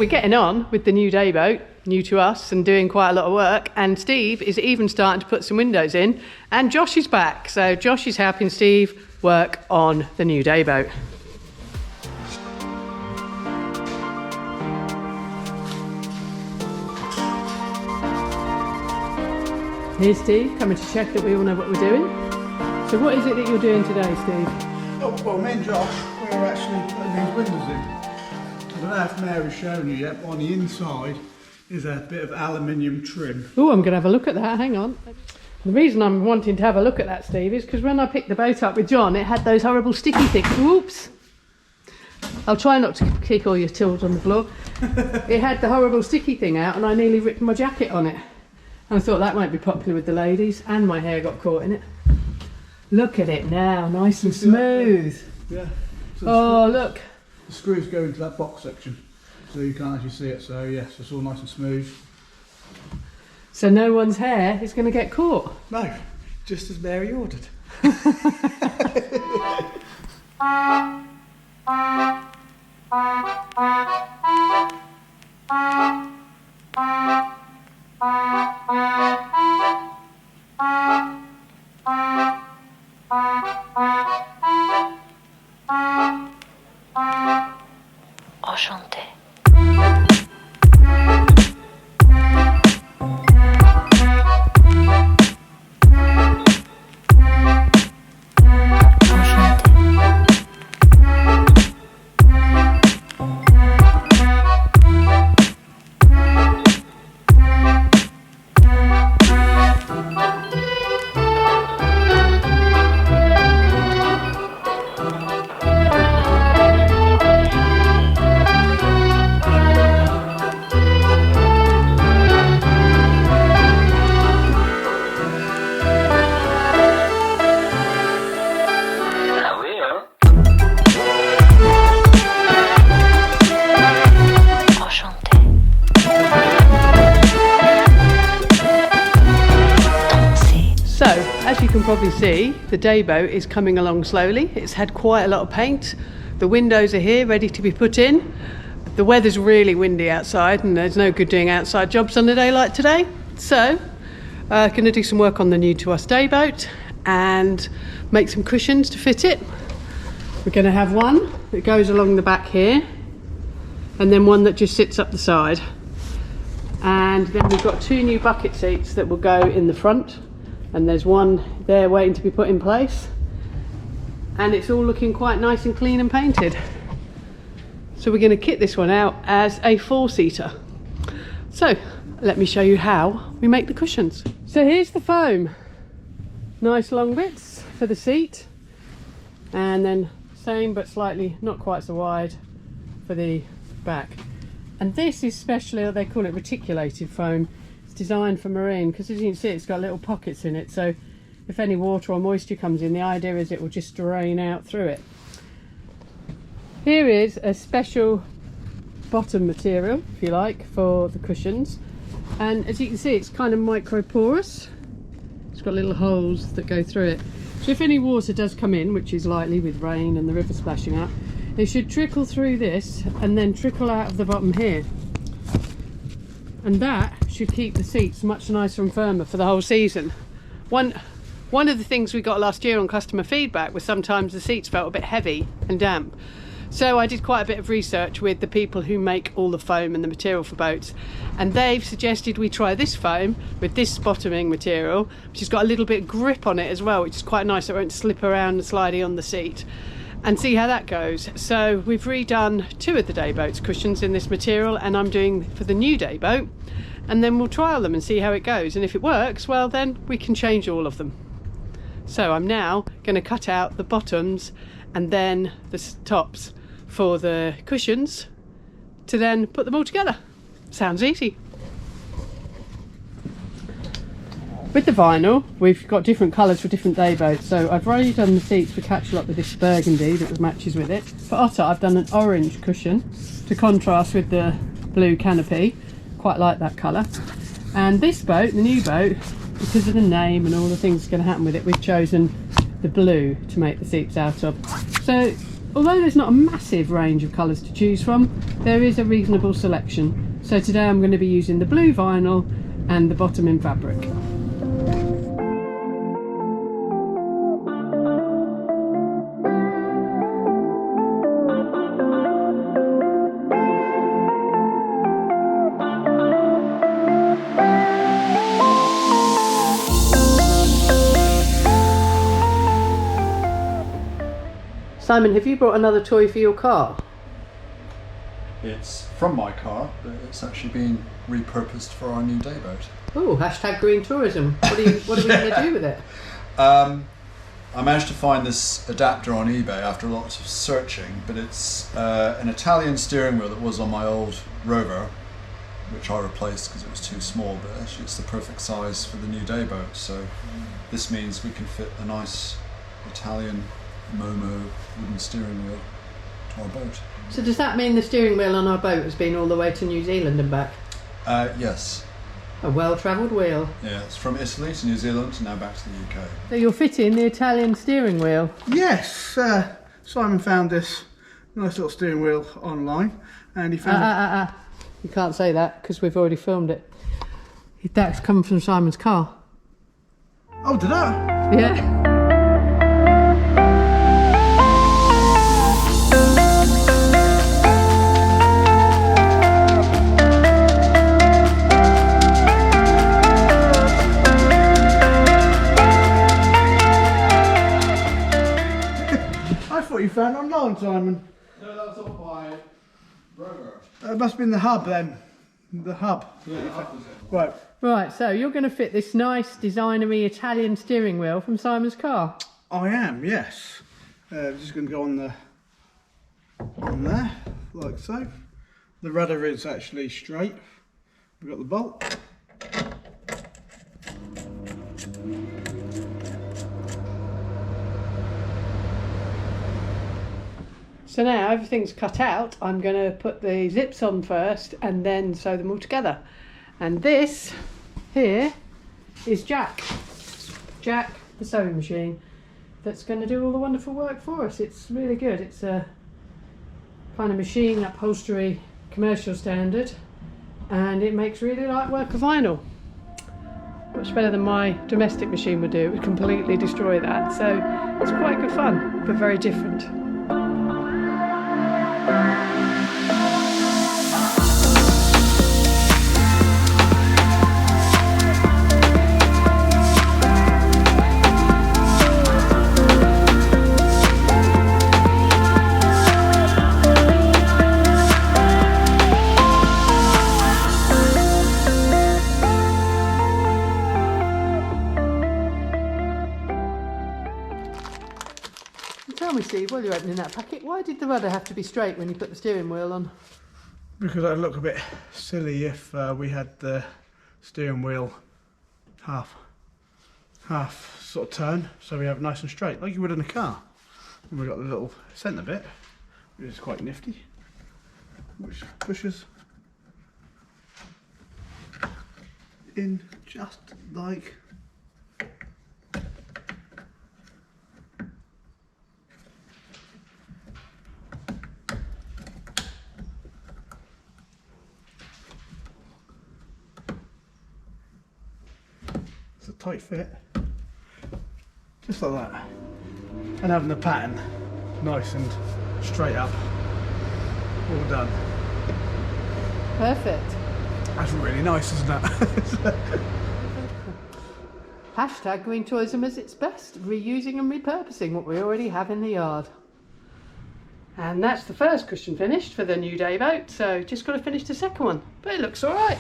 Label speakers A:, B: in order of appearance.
A: we're getting on with the new dayboat, new to us and doing quite a lot of work, and Steve is even starting to put some windows in, and Josh is back. So Josh is helping Steve work on the new dayboat. Here's Steve coming to check that we all know what we're doing. So what is it that you're doing today, Steve?
B: Oh, well, me and Josh, we're actually putting these windows in. I don't know if Mary's shown you yet, but on the inside is a bit of aluminium trim.
A: Oh, I'm going to have a look at that, hang on. The reason I'm wanting to have a look at that, Steve, is because when I picked the boat up with John, it had those horrible sticky things. Oops! I'll try not to kick all your tools on the floor. It had the horrible sticky thing out and I nearly ripped my jacket on it. And I thought that might be popular with the ladies, and my hair got caught in it. Look at it now, nice and smooth.
B: Yeah. So
A: oh, look.
B: The screws go into that box section, so you can't actually see it. So yes, it's all nice and smooth.
A: So no one's hair is going to get caught?
B: No, just as Mary ordered.
C: Enchanté.
A: So, as you can probably see, the dayboat is coming along slowly. It's had quite a lot of paint. The windows are here, ready to be put in. The weather's really windy outside and there's no good doing outside jobs on a day like today. So, going to do some work on the new to us dayboat and make some cushions to fit it. We're going to have one that goes along the back here and then one that just sits up the side. And then we've got two new bucket seats that will go in the front. And there's one there waiting to be put in place, and it's all looking quite nice and clean and painted. So we're going to kit this one out as a 4-seater. So let me show you how we make the cushions. So here's the foam, nice long bits for the seat, and then same but slightly not quite so wide for the back. And this is specially, they call it reticulated foam. Designed for marine, because as you can see it's got little pockets in it, so if any water or moisture comes in, the idea is it will just drain out through it. Here is a special bottom material, if you like, for the cushions, and as you can see it's kind of micro porous. It's got little holes that go through it, so if any water does come in, which is likely with rain and the river splashing up, it should trickle through this and then trickle out of the bottom here. And that should keep the seats much nicer and firmer for the whole season. One of the things we got last year on customer feedback was sometimes the seats felt a bit heavy and damp. So I did quite a bit of research with the people who make all the foam and the material for boats, and they've suggested we try this foam with this bottoming material, which has got a little bit of grip on it as well, which is quite nice. It won't slip around and slidey on the seat, and see how that goes. So we've redone two of the dayboat's cushions in this material, and I'm doing for the new dayboat, and then we'll trial them and see how it goes, and if it works, well then we can change all of them. So I'm now going to cut out the bottoms and then the tops for the cushions to then put them all together. Sounds easy. With the vinyl, we've got different colours for different dayboats. So I've already done the seats for Catchlot with this burgundy that matches with it. For Otter, I've done an orange cushion to contrast with the blue canopy. Quite like that colour. And this boat, the new boat, because of the name and all the things going to happen with it, we've chosen the blue to make the seats out of. So Although there's not a massive range of colours to choose from, there is a reasonable selection. So today I'm going to be using the blue vinyl and the bottom in fabric. Simon, have you brought another toy for your car?
D: It's from my car, but it's actually been repurposed for our new dayboat.
A: Oh, hashtag green tourism. What are we going to do with it?
D: I managed to find this adapter on eBay after lots of searching, but it's an Italian steering wheel that was on my old Rover, which I replaced because it was too small, but actually it's the perfect size for the new dayboat. So this means we can fit a nice Italian Momo wooden steering wheel to our boat.
A: So does that mean the steering wheel on our boat has been all the way to New Zealand and back?
D: Yes.
A: A well-travelled wheel.
D: Yeah, it's from Italy to New Zealand and now back to the UK.
A: So you're fitting the Italian steering wheel?
B: Yes, Simon found this nice little steering wheel online, and he found.
A: You can't say that because we've already filmed it. That's come from Simon's car.
B: Oh, did I?
A: Yeah.
B: You found online, Simon?
D: No, that was off my Rover.
B: It must have been the hub then. The hub.
D: Yeah, the hub was it.
B: Right.
A: Right, so you're going to fit this nice designery Italian steering wheel from Simon's car?
B: I am, yes. Just going to go on there, like so. The rudder is actually straight. We've got the bolt.
A: So now everything's cut out. I'm going to put the zips on first and then sew them all together. And this here is Jack, the sewing machine, that's going to do all the wonderful work for us. It's really good. It's a kind of machine, upholstery, commercial standard, and it makes really light work of vinyl. Much better than my domestic machine would do. It would completely destroy that. So it's quite good fun, but very different. Tell me, Steve, while you're opening that packet, why did the rudder have to be straight when you put the steering wheel on?
B: Because it'd look a bit silly if we had the steering wheel half sort of turn, so we have it nice and straight, like you would in a car. And we've got the little centre bit, which is quite nifty, which pushes in just like tight fit, just like that, and having the pattern nice and straight up, all done.
A: Perfect.
B: That's really nice, isn't it?
A: Hashtag green tourism is its best, reusing and repurposing what we already have in the yard. And that's the first cushion finished for the new dayboat, so just got to finish the second one, but it looks all right.